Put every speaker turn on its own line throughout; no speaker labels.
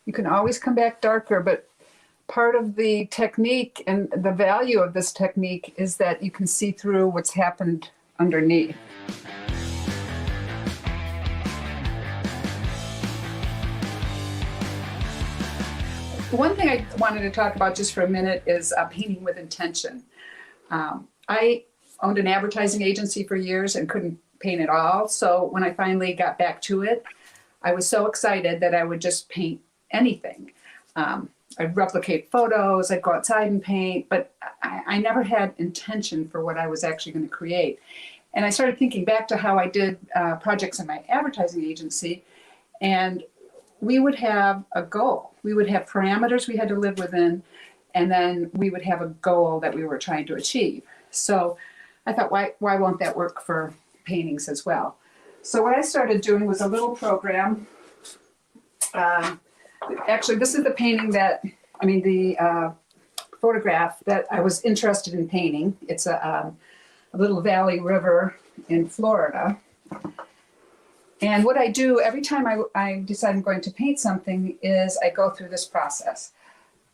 You can always come back darker, but part of the technique and the value of this technique is that you can see through what's happened underneath. One thing I wanted to talk about just for a minute is painting with intention. I owned an advertising agency for years and couldn't paint at all. So when I finally got back to it, I was so excited that I would just paint anything. I'd replicate photos, I'd go outside and paint, but I never had intention for what I was actually going to create. And I started thinking back to how I did projects in my advertising agency, and we would have a goal. We would have parameters we had to live within, and then we would have a goal that we were trying to achieve. So I thought, why won't that work for paintings as well? So what I started doing was a little program. Actually, this is the painting the photograph that I was interested in painting. It's a little valley river in Florida. And what I do every time I decide I'm going to paint something is I go through this process.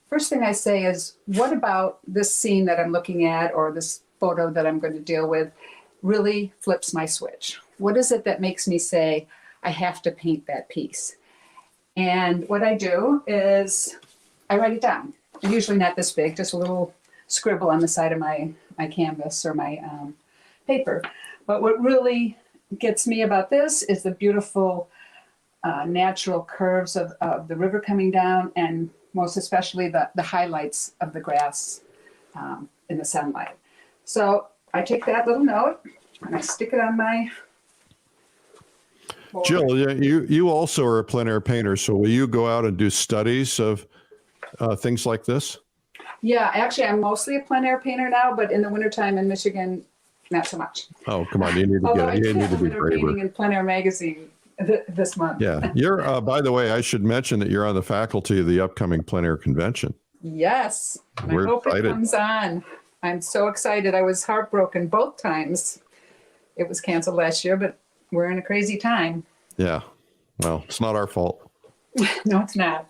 First thing I say is, what about this scene that I'm looking at or this photo that I'm going to deal with really flips my switch? What is it that makes me say, I have to paint that piece? And what I do is I write it down. Usually not this big, just a little scribble on the side of my canvas or my paper. But what really gets me about this is the beautiful natural curves of the river coming down, and most especially the highlights of the grass in the sunlight. So I take that little note and I stick it on my board.
Jill, you also are a plein air painter, so will you go out and do studies of things like this?
Yeah, actually, I'm mostly a plein air painter now, but in the wintertime in Michigan, not so much.
Oh, come on, you need to get it. You need to be braver.
Painting in Plein Air magazine this month.
Yeah, you're. By the way, I should mention that you're on the faculty of the upcoming plein air convention.
Yes,
We're
I hope
excited.
It comes on. I'm so excited. I was heartbroken both times. It was canceled last year, but we're in a crazy time.
Yeah, well, it's not our fault.
No, it's not.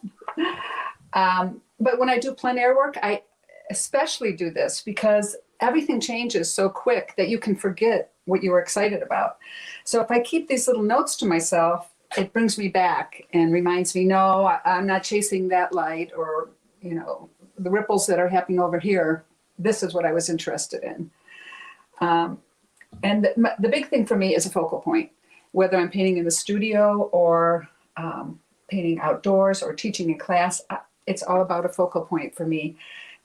But when I do plein air work, I especially do this because everything changes so quick that you can forget what you were excited about. So if I keep these little notes to myself, it brings me back and reminds me, no, I'm not chasing that light, or, the ripples that are happening over here. This is what I was interested in. And the big thing for me is a focal point, whether I'm painting in the studio or painting outdoors or teaching in class. It's all about a focal point for me,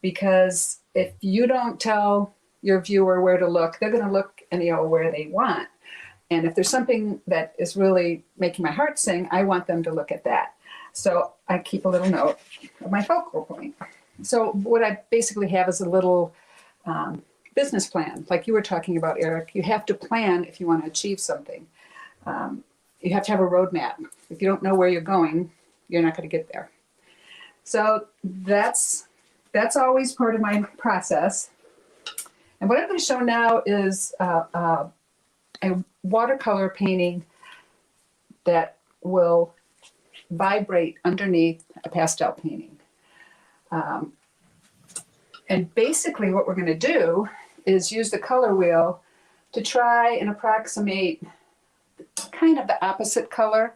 because if you don't tell your viewer where to look, they're going to look where they want. And if there's something that is really making my heart sing, I want them to look at that. So I keep a little note of my focal point. So what I basically have is a little business plan, like you were talking about, Eric. You have to plan if you want to achieve something. You have to have a roadmap. If you don't know where you're going, you're not going to get there. So that's always part of my process. And what I'm going to show now is a watercolor painting that will vibrate underneath a pastel painting. And basically what we're going to do is use the color wheel to try and approximate kind of the opposite color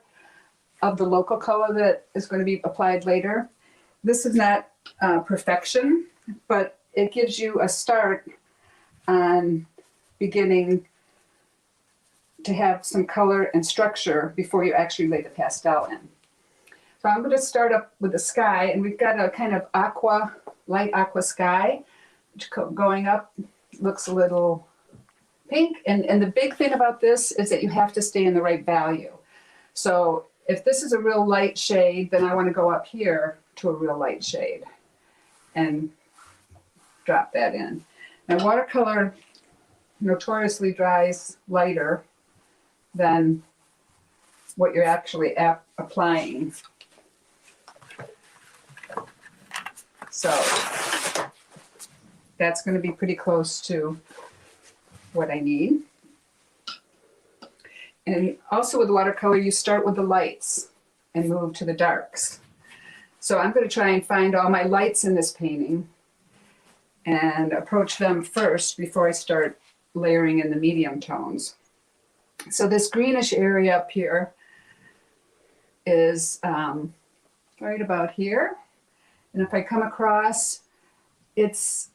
of the local color that is going to be applied later. This is not perfection, but it gives you a start on beginning to have some color and structure before you actually lay the pastel in. So I'm going to start up with the sky, and we've got a kind of light aqua sky, which going up looks a little pink. And the big thing about this is that you have to stay in the right value. So if this is a real light shade, then I want to go up here to a real light shade and drop that in. Now, watercolor notoriously dries lighter than what you're actually applying. So that's going to be pretty close to what I need. And also with watercolor, you start with the lights and move to the darks. So I'm going to try and find all my lights in this painting and approach them first before I start layering in the medium tones. So this greenish area up here is right about here. And if I come across, it's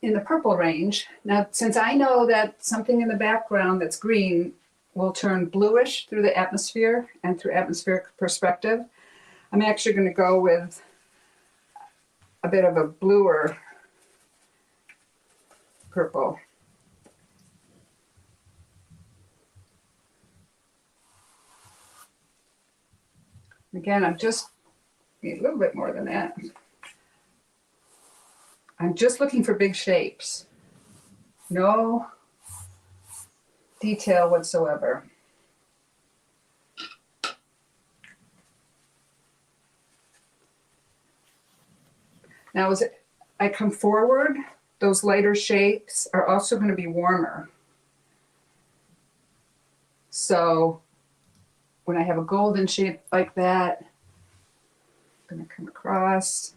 in the purple range. Now, since I know that something in the background that's green will turn bluish through the atmosphere and through atmospheric perspective, I'm actually going to go with a bit of a bluer purple. Again, I'm just need a little bit more than that. I'm just looking for big shapes. No detail whatsoever. Now, as I come forward, those lighter shapes are also going to be warmer. So when I have a golden shape like that, I'm going to come across.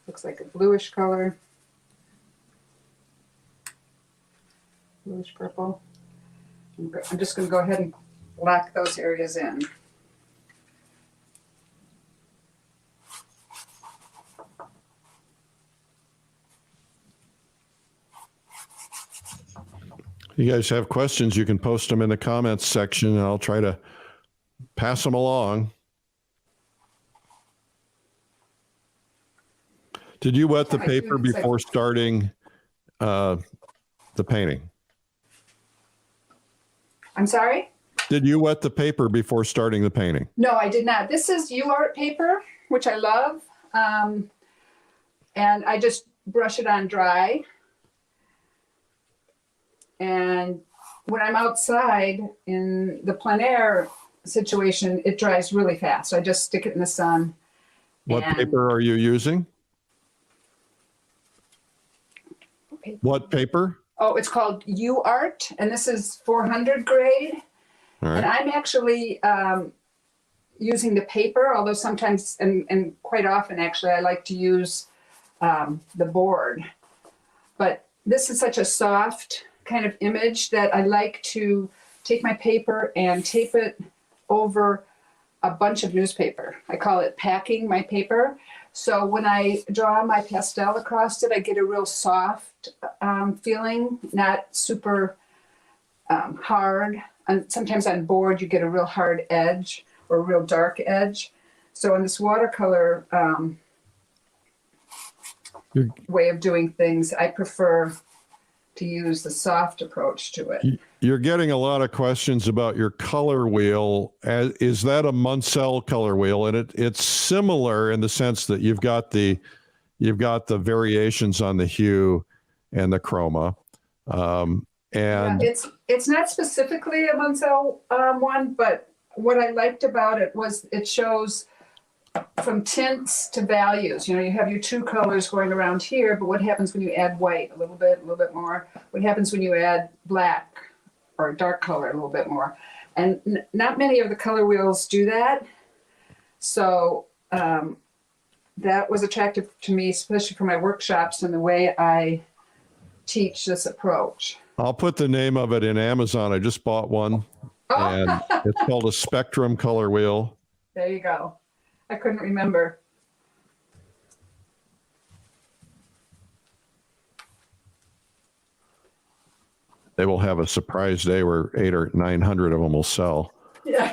Looks like a bluish color. Bluish purple. I'm just going to go ahead and black those areas in.
You guys have questions, you can post them in the comments section and I'll try to pass them along. Did you wet the paper before starting the painting?
I'm sorry?
Did you wet the paper before starting the painting?
No, I did not. This is UArt paper, which I love. And I just brush it on dry. And when I'm outside in the plein air situation, it dries really fast. So I just stick it in the sun.
What paper are you using? What paper?
Oh, it's called UArt, and this is 400 grade.
All right.
And I'm actually using the paper, although sometimes, and quite often actually, I like to use the board. But this is such a soft kind of image that I like to take my paper and tape it over a bunch of newspaper. I call it packing my paper. So when I draw my pastel across it, I get a real soft feeling, not super hard. And sometimes on board, you get a real hard edge or a real dark edge. So in this watercolor way of doing things, I prefer to use the soft approach to it.
You're getting a lot of questions about your color wheel. Is that a Munsell color wheel? And it's similar in the sense that you've got the variations on the hue and the chroma. And
yeah, it's not specifically a Munsell one, but what I liked about it was it shows from tints to values. You know, you have your two colors going around here, but what happens when you add white a little bit more? What happens when you add black or dark color a little bit more? And not many of the color wheels do that. So that was attractive to me, especially for my workshops and the way I teach this approach.
I'll put the name of it in Amazon. I just bought one, and it's called a Spectrum color wheel.
There you go. I couldn't remember.
They will have a surprise day where 800 or 900 of them will sell.
Yeah,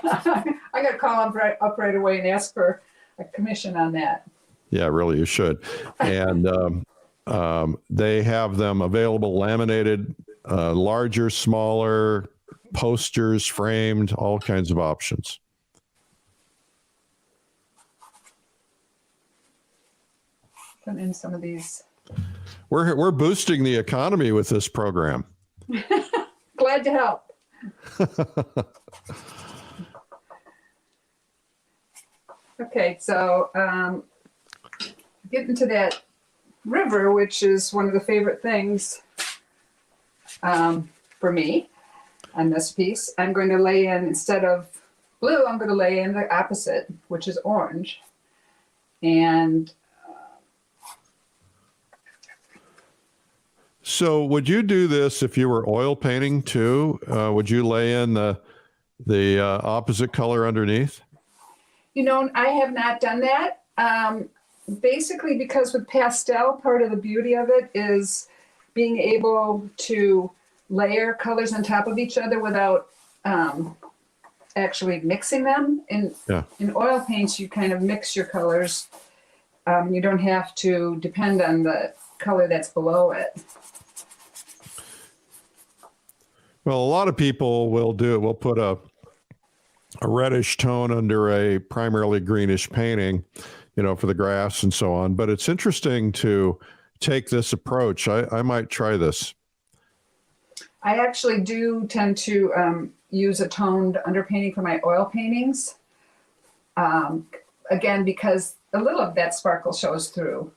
I got to call them up right away and ask for a commission on that.
Yeah, really, you should. And they have them available, laminated, larger, smaller, posters, framed, all kinds of options.
Put in some of these.
We're boosting the economy with this program.
Glad to help. Okay, so getting to that river, which is one of the favorite things for me. on this piece. I'm going to lay in, instead of blue, I'm going to lay in the opposite, which is orange. And
So would you do this if you were oil painting too? Would you lay in the opposite color underneath?
you know, I have not done that. Basically, because with pastel, part of the beauty of it is being able to layer colors on top of each other without actually mixing them. In oil paints, you kind of mix your colors. You don't have to depend on the color that's below it.
Well, a lot of people will do it. We'll put a reddish tone under a primarily greenish painting, you know, for the grass and so on. But it's interesting to take this approach. I might try this.
I actually do tend to use a toned underpainting for my oil paintings. Again, because a little of that sparkle shows through,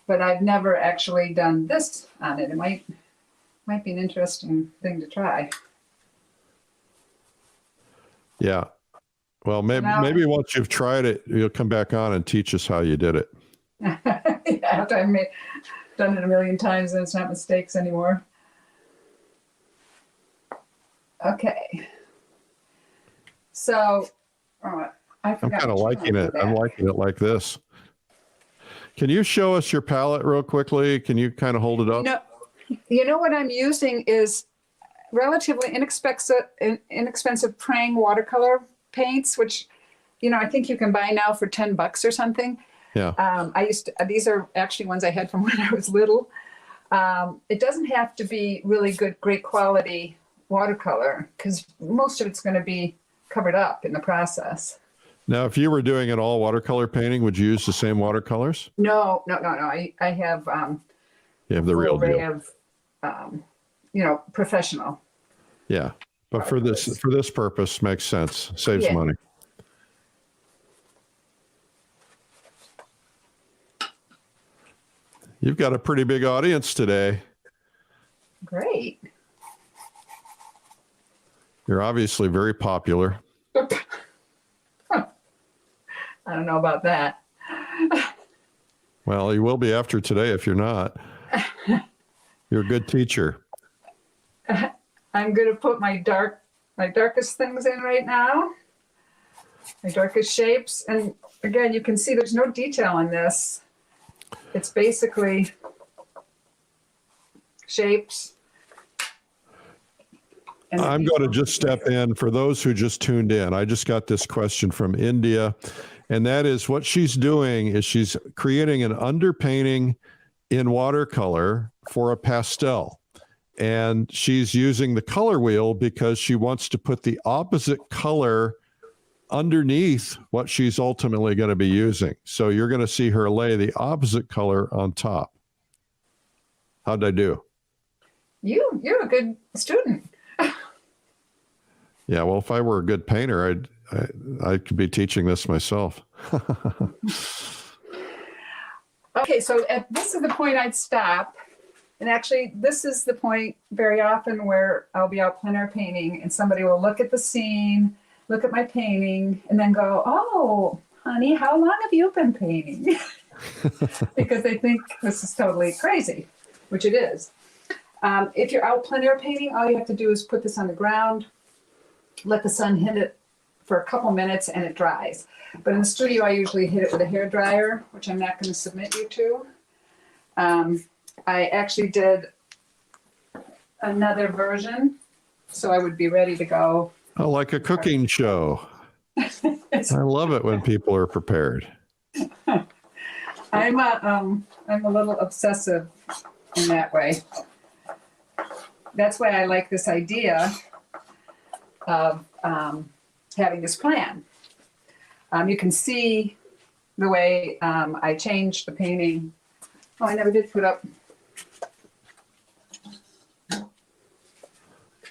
but I've never actually done this on it. It might be an interesting thing to try.
Yeah. Well, maybe once you've tried it, you'll come back on and teach us how you did it.
Yeah, after I've done it a million times and it's not mistakes anymore. Okay. So, I forgot.
I'm kind of liking it. I'm liking it like this. Can you show us your palette real quickly? Can you kind of hold it up?
You know what I'm using is relatively inexpensive Prang watercolor paints, which, you know, I think you can buy now for $10 or something.
Yeah.
These are actually ones I had from when I was little. It doesn't have to be really great quality watercolor because most of it's going to be covered up in the process.
Now, if you were doing it all watercolor painting, would you use the same watercolors?
No. I have
You have the real
array
deal.
of you know, professional.
Yeah, but for this purpose, makes sense. Saves money. You've got a pretty big audience today.
Great.
You're obviously very popular.
I don't know about that.
Well, you will be after today if you're not. You're a good teacher.
I'm going to put my darkest things in right now. My darkest shapes. And again, you can see there's no detail in this. It's basically shapes.
I'm going to just step in for those who just tuned in. I just got this question from India, and that is what she's doing is she's creating an underpainting in watercolor for a pastel. And she's using the color wheel because she wants to put the opposite color underneath what she's ultimately going to be using. So you're going to see her lay the opposite color on top. How'd I do?
You're a good student.
Yeah, well, if I were a good painter, I could be teaching this myself.
Okay, so this is the point I'd stop. And actually, this is the point very often where I'll be out plein air painting and somebody will look at the scene, look at my painting, and then go, "Oh, honey, how long have you been painting?" Because they think this is totally crazy, which it is. If you're out plein air painting, all you have to do is put this on the ground, let the sun hit it for a couple minutes, and it dries. But in the studio, I usually hit it with a hair dryer, which I'm not going to submit you to. I actually did another version, so I would be ready to go.
Oh, like a cooking show. I love it when people are prepared.
I'm a little obsessive in that way. That's why I like this idea of having this plan. You can see the way I changed the painting. Oh, I never did put up.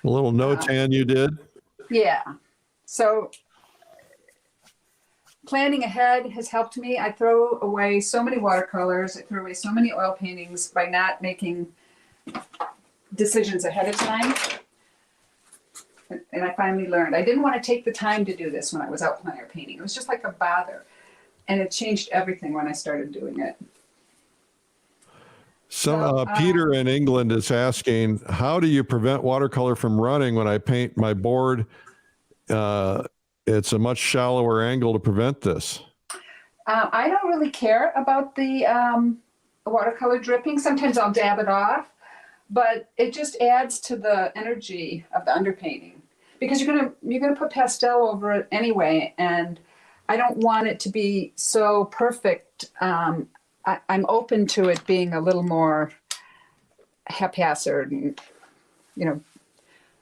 A little no-tan you did?
Yeah. So planning ahead has helped me. I throw away so many watercolors. I throw away so many oil paintings by not making decisions ahead of time. And I finally learned. I didn't want to take the time to do this when I was out plein air painting. It was just like a bother. And it changed everything when I started doing it.
Peter in England is asking, how do you prevent watercolor from running when I paint my board? It's a much shallower angle to prevent this.
I don't really care about the watercolor dripping. Sometimes I'll dab it off, but it just adds to the energy of the underpainting because you're gonna put pastel over it anyway, and I don't want it to be so perfect. I'm open to it being a little more haphazard and, a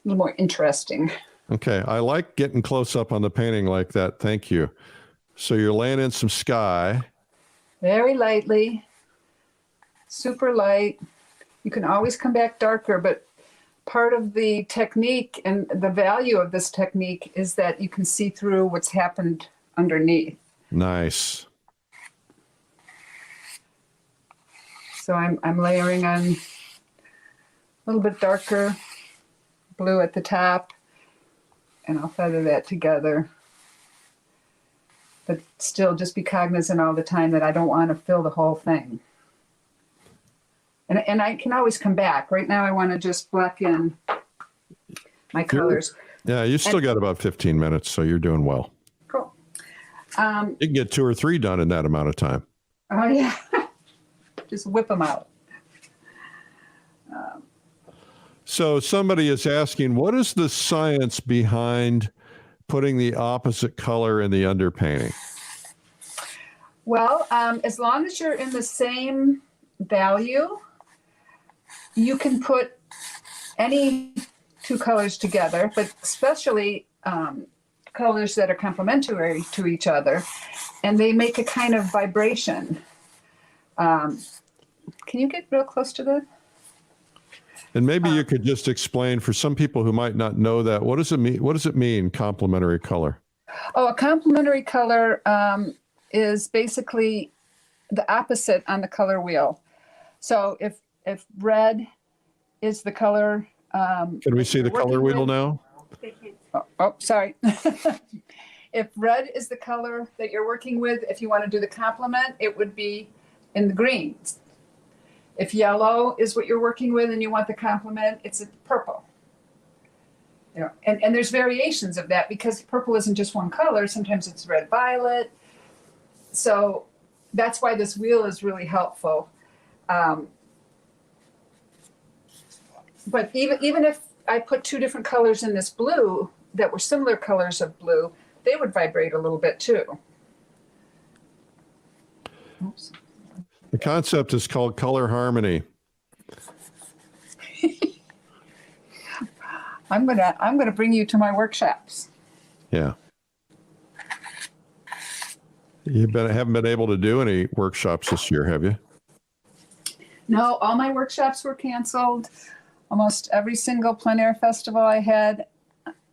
little more interesting.
Okay, I like getting close up on the painting like that. Thank you. So you're laying in some sky.
Very lightly, super light. You can always come back darker, but part of the technique and the value of this technique is that you can see through what's happened underneath.
Nice.
So I'm layering on a little bit darker blue at the top, and I'll feather that together. But still just be cognizant all the time that I don't want to fill the whole thing. And I can always come back. Right now I want to just black in my colors.
Yeah, you still got about 15 minutes, so you're doing well.
Cool.
You can get 2 or 3 done in that amount of time.
Oh, yeah. Just whip them out.
So somebody is asking, what is the science behind putting the opposite color in the underpainting?
Well, as long as you're in the same value, you can put any 2 colors together, but especially colors that are complementary to each other, and they make a kind of vibration. Can you get real close to the...
And maybe you could just explain for some people who might not know that, what does it mean? What does it mean, complementary color?
Oh, a complementary color is basically the opposite on the color wheel. So if red is the color...
Can we see the color wheel now?
Oh, sorry. If red is the color that you're working with, if you want to do the complement, it would be in the greens. If yellow is what you're working with and you want the complement, it's a purple. And there's variations of that because purple isn't just one color. Sometimes it's red violet. So that's why this wheel is really helpful. But even if I put 2 different colors in this blue that were similar colors of blue, they would vibrate a little bit too. Oops.
The concept is called color harmony.
I'm gonna bring you to my workshops.
Yeah. You haven't been able to do any workshops this year, have you?
No, all my workshops were canceled. Almost every single plein air festival I had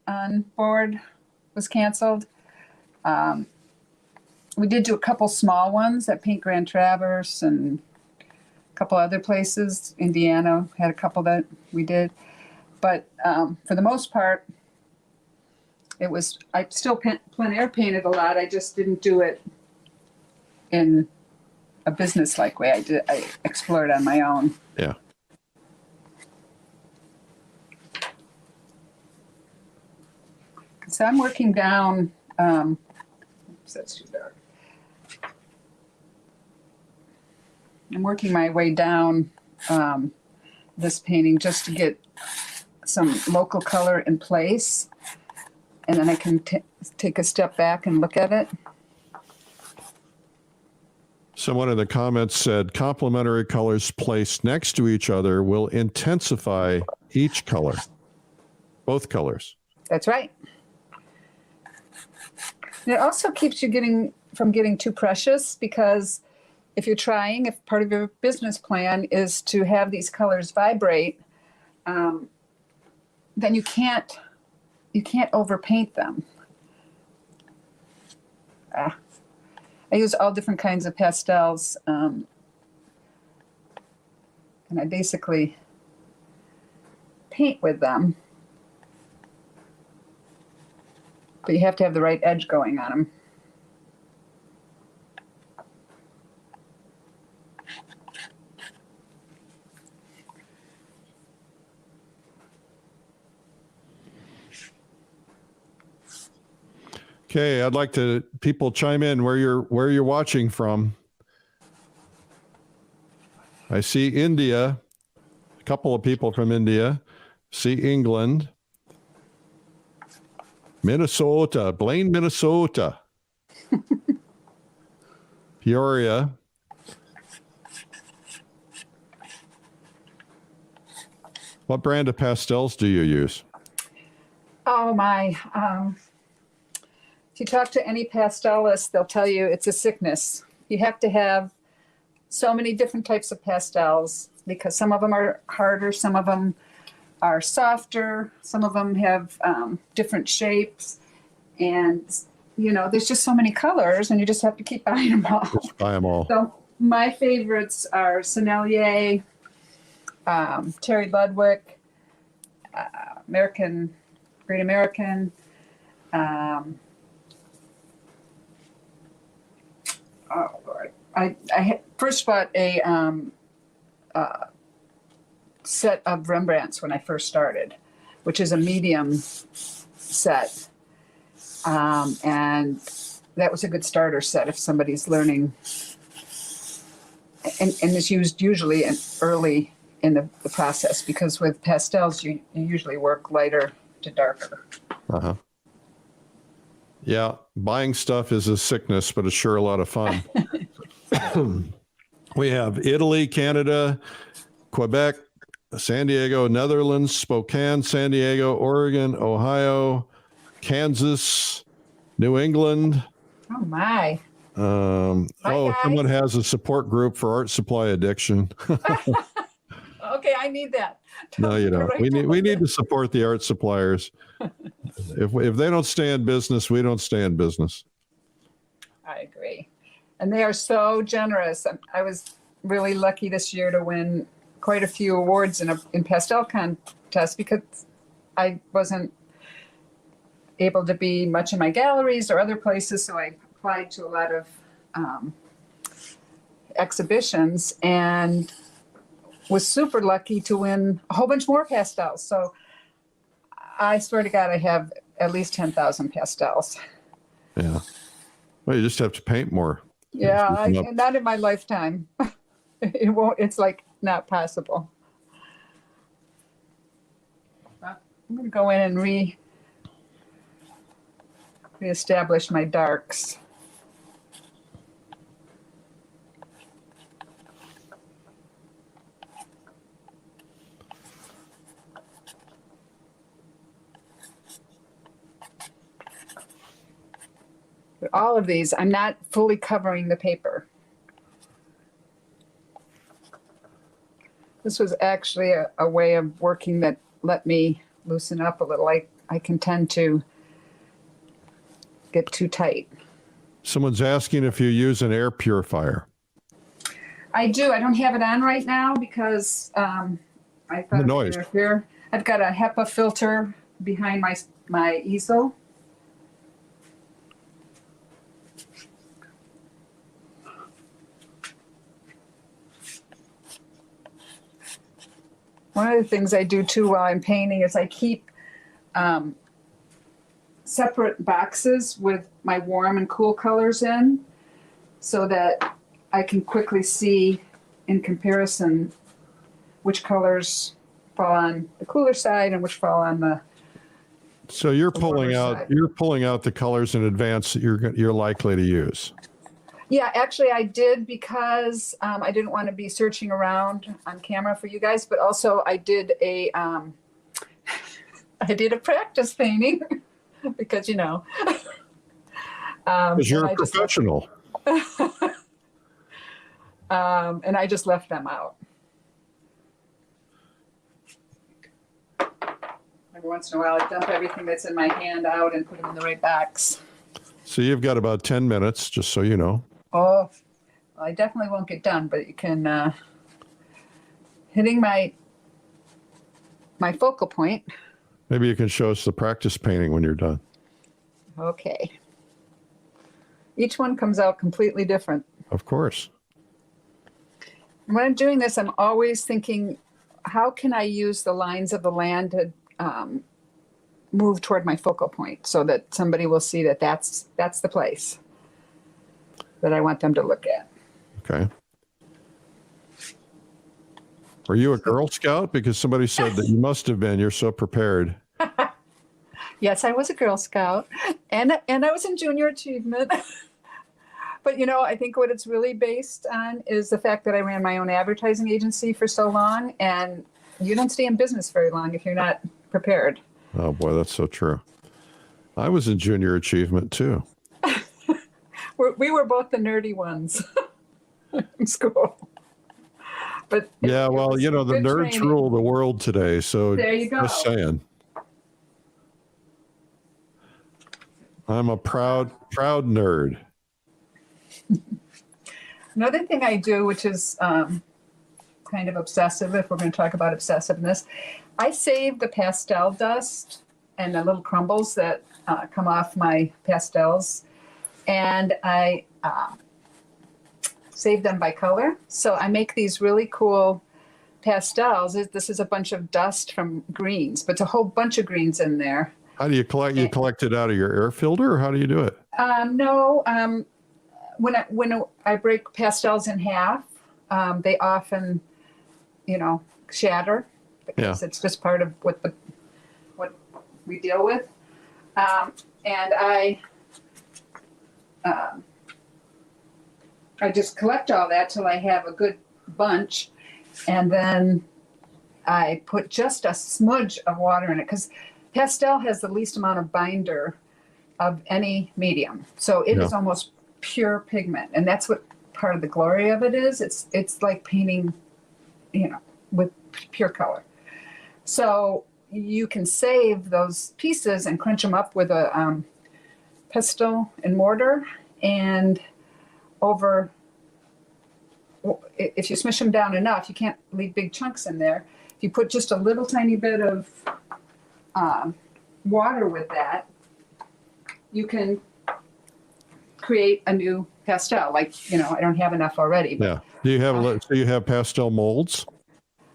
on board was canceled. We did do a couple small ones at Paint Grand Traverse and a couple other places. Indiana had a couple that we did. But for the most part, I still plein air painted a lot. I just didn't do it in a business-like way. I explored on my own.
Yeah.
So I'm working down, oops, that's too dark. I'm working my way down this painting just to get some local color in place. And then I can take a step back and look at it.
Someone in the comments said complementary colors placed next to each other will intensify each color, both colors.
That's right. And it also keeps you from getting too precious because if part of your business plan is to have these colors vibrate, then you can't overpaint them. I use all different kinds of pastels, and I basically paint with them. but you have to have the right edge going on them.
Okay, I'd like to people chime in where you're watching from. I see India, a couple of people from India. See England, Minnesota, Blaine, Minnesota, Peoria. What brand of pastels do you use?
Oh my. If you talk to any pastelist, they'll tell you it's a sickness. You have to have so many different types of pastels because some of them are harder, some of them are softer, some of them have different shapes. And, you know, there's just so many colors and you just have to keep buying them all.
Just buy them all.
So my favorites are Sennelier, Terry Ludwig, Great American. Oh Lord! I first bought a set of Rembrandts when I first started, which is a medium set, and that was a good starter set if somebody's learning. And it's used usually early in the process because with pastels you usually work lighter to darker.
Uh-huh. Yeah, buying stuff is a sickness, but it's sure a lot of fun. We have Italy, Canada, Quebec, San Diego, Netherlands, Spokane, San Diego, Oregon, Ohio, Kansas, New England.
Oh my.
Someone has a support group for art supply addiction.
Okay, I need that.
No, you don't. We need to support the art suppliers. If they don't stay in business, we don't stay in business.
I agree. And they are so generous. I was really lucky this year to win quite a few awards in pastel contests because I wasn't able to be much in my galleries or other places, so I applied to a lot of exhibitions and was super lucky to win a whole bunch more pastels. So I swear to God, I have at least 10,000 pastels.
Yeah. Well, you just have to paint more.
Yeah, not in my lifetime. It won't. It's like not possible. I'm going to go in and reestablish my darks. But all of these, I'm not fully covering the paper. This was actually a way of working that let me loosen up a little. I can tend to get too tight.
Someone's asking if you use an air purifier.
I do. I don't have it on right now because I thought
the noise.
Here. I've got a HEPA filter behind my easel. One of the things I do too while I'm painting is I keep separate boxes with my warm and cool colors in so that I can quickly see in comparison which colors fall on the cooler side and which fall on the
So you're pulling out the colors in advance that you're likely to use.
Yeah, actually I did because I didn't want to be searching around on camera for you guys, but also I did a practice painting because, you know.
Because you're a professional.
And I just left them out. Every once in a while I dump everything that's in my hand out and put them in the right box.
So you've got about 10 minutes, just so you know.
Oh, well, I definitely won't get done, but you can, hitting my focal point.
Maybe you can show us the practice painting when you're done.
Okay. Each one comes out completely different.
Of course.
When I'm doing this, I'm always thinking, how can I use the lines of the land to move toward my focal point so that somebody will see that that's the place that I want them to look at.
Okay. Were you a Girl Scout? Because somebody said that you must have been. You're so prepared.
Yes, I was a Girl Scout, and I was in Junior Achievement. But I think what it's really based on is the fact that I ran my own advertising agency for so long, and you don't stay in business very long if you're not prepared.
Oh boy, that's so true. I was in Junior Achievement too.
We were both the nerdy ones in school. But
yeah, well, the nerds
training.
rule the world today. So
there you go.
Just saying. I'm a proud nerd.
Another thing I do, which is kind of obsessive, if we're going to talk about obsessiveness, I save the pastel dust and the little crumbles that come off my pastels, and I save them by color. So I make these really cool pastels. This is a bunch of dust from greens, but it's a whole bunch of greens in there.
How do you collect? You collect it out of your air filter, or how do you do it?
No. When I break pastels in half, they often, shatter because it's just part of what we deal with. And I just collect all that till I have a good bunch, and then I put just a smudge of water in it because pastel has the least amount of binder of any medium, so it is almost pure pigment, and that's what part of the glory of it is. It's like painting, with pure color. So you can save those pieces and crunch them up with a pestle and mortar, and if you smush them down enough, you can't leave big chunks in there. If you put just a little tiny bit of water with that, you can create a new pastel. Like, I don't have enough already. But,
yeah. Do you have so you have pastel molds?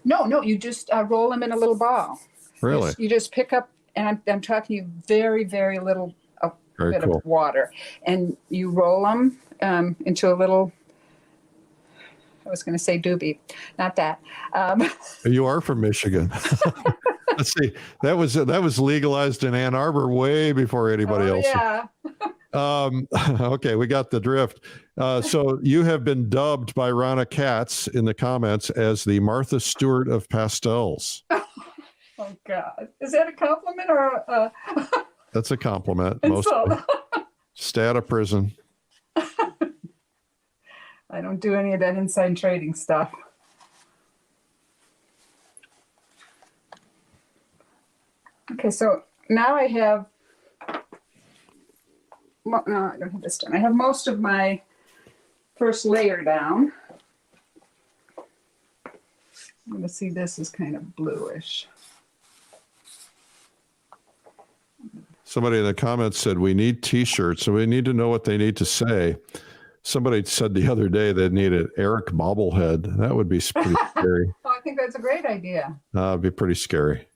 No, you just roll them in a little ball.
Really?
You just pick up, and I'm talking you very, very little bit of water, and you roll them into a little, I was going to say doobie, not that.
You are from Michigan. Let's see. That was legalized in Ann Arbor way before anybody else.
Yeah.
Okay, we got the drift. So you have been dubbed by Ronna Katz in the comments as the Martha Stewart of pastels.
Oh God, is that a compliment or?
That's a compliment. Mostly. Stay out of prison.
I don't do any of that inside trading stuff. Okay, so now I have. No, I don't have this done. I have most of my first layer down. I'm going to see this is kind of bluish.
Somebody in the comments said we need T-shirts, so we need to know what they need to say. Somebody said the other day they need an Eric bobblehead. That would be pretty scary.
Oh, I think that's a great idea.
It'd be pretty scary.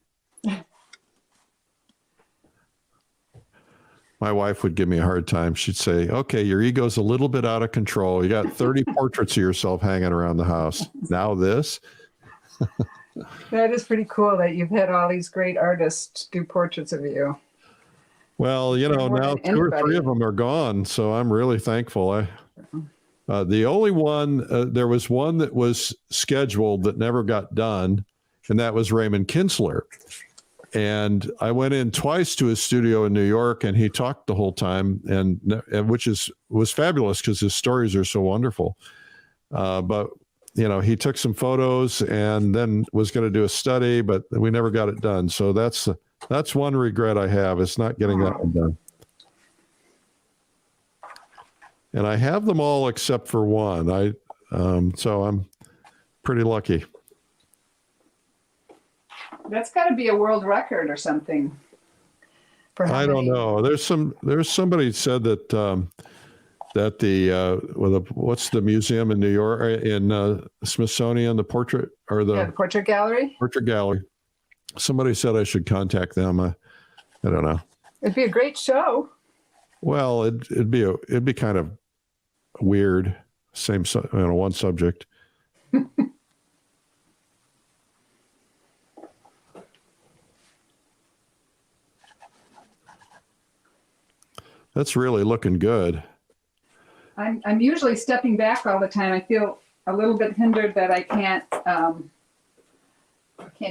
My wife would give me a hard time. She'd say, okay, your ego's a little bit out of control. You got 30 portraits of yourself hanging around the house. Now this.
That is pretty cool that you've had all these great artists do portraits of you.
Well, now 2 or 3 of them are gone, so I'm really thankful. The only one, there was one that was scheduled that never got done, and that was Raymond Kinsler. And I went in twice to his studio in New York, and he talked the whole time, and which was fabulous because his stories are so wonderful. But he took some photos and then was going to do a study, but we never got it done. So that's one regret I have, is not getting that one done. And I have them all except for one. So I'm pretty lucky.
That's got to be a world record or something. For how
I don't
many?
know. There's somebody said that that what's the museum in New York in Smithsonian, the portrait or
Yeah, the portrait gallery.
portrait gallery. Somebody said I should contact them. I don't know.
It'd be a great show.
Well, it'd be kind of weird. Same, one subject. That's really looking good.
I'm usually stepping back all the time. I feel a little bit hindered that I can't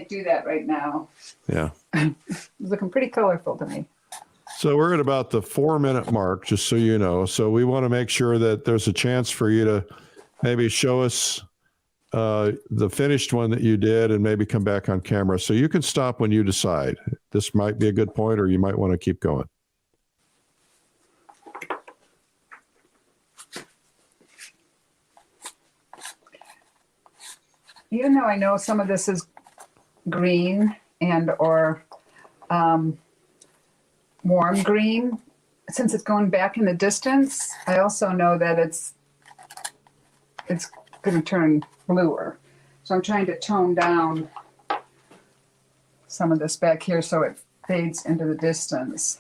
do that right now.
Yeah.
It's looking pretty colorful to me.
So we're at about the 4-minute mark, just so you know. So we want to make sure that there's a chance for you to maybe show us the finished one that you did and maybe come back on camera. So you can stop when you decide. This might be a good point, or you might want to keep going.
Even though I know some of this is green or warm green, since it's going back in the distance, I also know that it's going to turn bluer. So I'm trying to tone down some of this back here so it fades into the distance.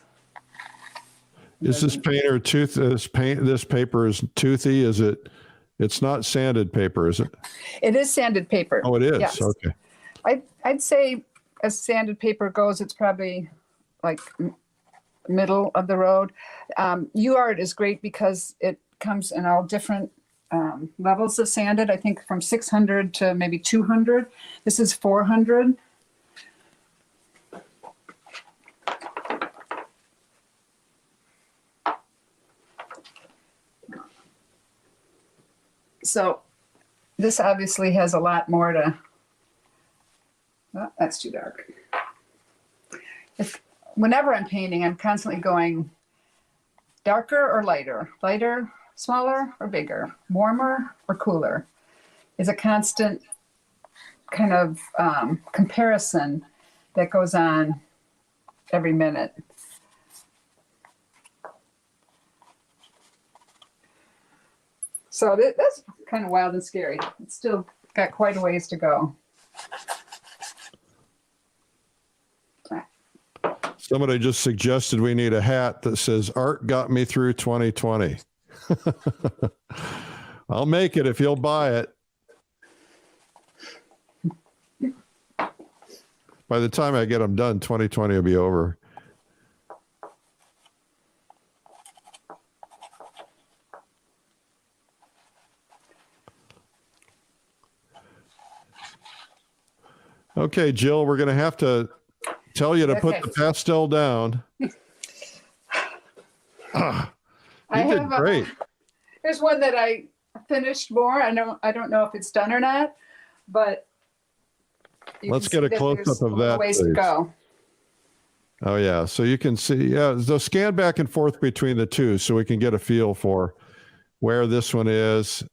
Is this painter this paper is toothy? Is it? It's not sanded paper, is it?
It is sanded paper.
Oh, it is.
Yes.
Okay.
I'd say as sanded paper goes, it's probably like middle of the road. UArt is great because it comes in all different levels of sanded. I think from 600 to maybe 200. This is 400. So this obviously has a lot more to, well, that's too dark. Whenever I'm painting, I'm constantly going darker or lighter, smaller or bigger, warmer or cooler. Is a constant kind of comparison that goes on every minute. So that's kind of wild and scary. It's still got quite a ways to go.
Somebody just suggested we need a hat that says "Art got me through 2020." I'll make it if you'll buy it. By the time I get them done, 2020 will be over. Okay, Jill, we're going to have to tell you to put the pastel down. You did great.
There's one that I finished more. I don't know if it's done or not, but
let's get a close-up of that,
ways
please.
To go.
Oh, yeah. So you can see, yeah, so scan back and forth between the two so we can get a feel for where this one is,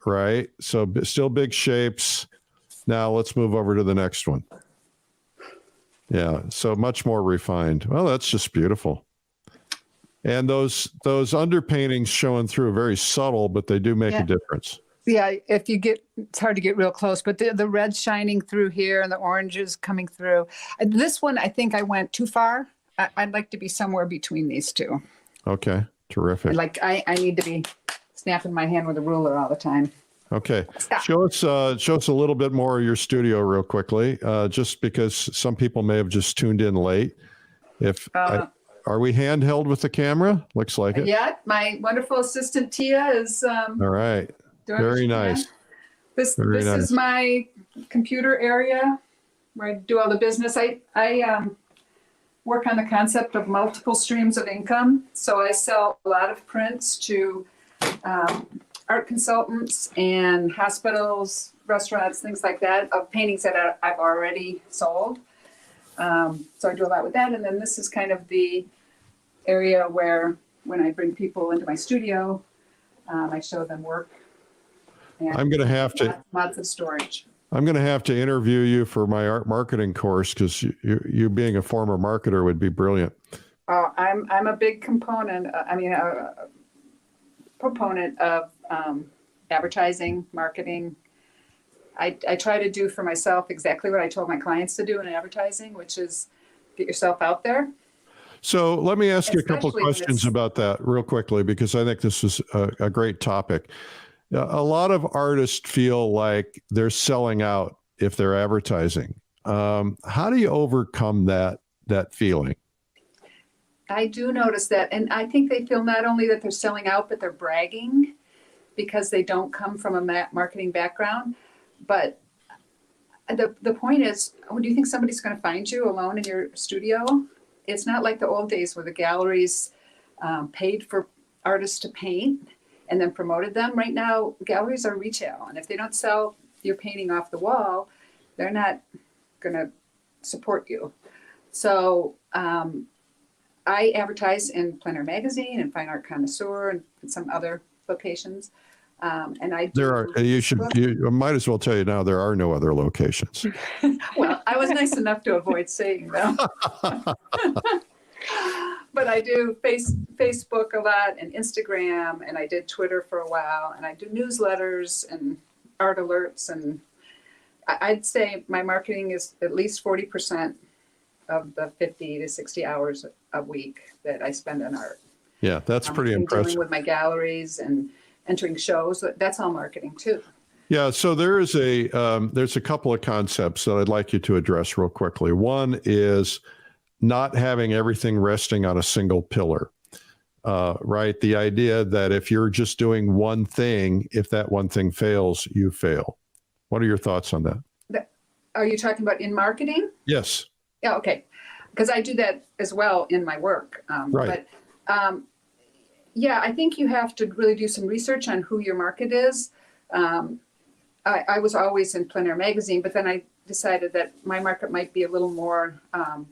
right? So still big shapes. Now let's move over to the next one. Yeah, so much more refined. Well, that's just beautiful. And those underpaintings showing through are very subtle, but they do make a difference.
Yeah, it's hard to get real close, but the red's shining through here and the orange is coming through. This one, I think I went too far. I'd like to be somewhere between these two.
Okay, terrific.
Like I need to be snapping my hand with a ruler all the time.
Okay, show us a little bit more of your studio real quickly, just because some people may have just tuned in late. Are we handheld with the camera? Looks like it.
Yeah, my wonderful assistant Tia is.
All right, very nice.
This is my computer area where I do all the business. I work on the concept of multiple streams of income. So I sell a lot of prints to art consultants and hospitals, restaurants, things like that, of paintings that I've already sold. So I do a lot with that. And then this is kind of the area where when I bring people into my studio, I show them work. And
I'm going to have to
lots of storage.
I'm going to have to interview you for my art marketing course because you being a former marketer would be brilliant.
I'm a big component. Proponent of advertising, marketing. I try to do for myself exactly what I told my clients to do in advertising, which is get yourself out there.
So let me ask you a couple of
Especially when
questions
it's-
about that real quickly, because I think this is a great topic. A lot of artists feel like they're selling out if they're advertising. How do you overcome that feeling?
I do notice that, and I think they feel not only that they're selling out, but they're bragging because they don't come from a marketing background. But the point is, do you think somebody's going to find you alone in your studio? It's not like the old days where the galleries paid for artists to paint and then promoted them. Right now, galleries are retail, and if they don't sell your painting off the wall, they're not going to support you. So I advertise in Plein Air Magazine and Fine Art Connoisseur and some other locations. And I do.
You might as well tell you now, there are no other locations.
Well, I was nice enough to avoid saying them. But I do Facebook a lot and Instagram, and I did Twitter for a while, and I do newsletters and art alerts. And I'd say my marketing is at least 40% of the 50 to 60 hours a week that I spend on art.
Yeah, that's pretty impressive.
Dealing with my galleries and entering shows, that's all marketing too.
Yeah, so there's a couple of concepts that I'd like you to address real quickly. One is not having everything resting on a single pillar, right? The idea that if you're just doing one thing, if that one thing fails, you fail. What are your thoughts on that?
Are you talking about in marketing?
Yes.
Yeah, okay. Because I do that as well in my work.
Right.
But yeah, I think you have to really do some research on who your market is. I was always in Plein Air Magazine, but then I decided that my market might be a little more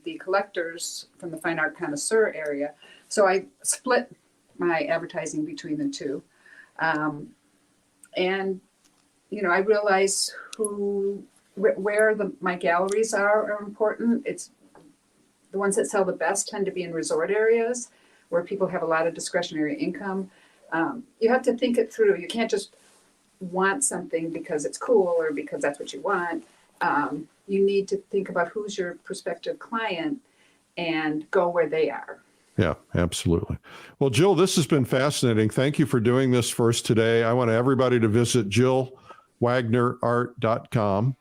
the collectors from the Fine Art Connoisseur area. So I split my advertising between the two. And, you know, I realize where my galleries are important. It's the ones that sell the best tend to be in resort areas where people have a lot of discretionary income. You have to think it through. You can't just want something because it's cool or because that's what you want. You need to think about who's your prospective client and go where they are.
Yeah, absolutely. Well, Jill, this has been fascinating. Thank you for doing this for us today. I want everybody to visit JillWagnerArt.com.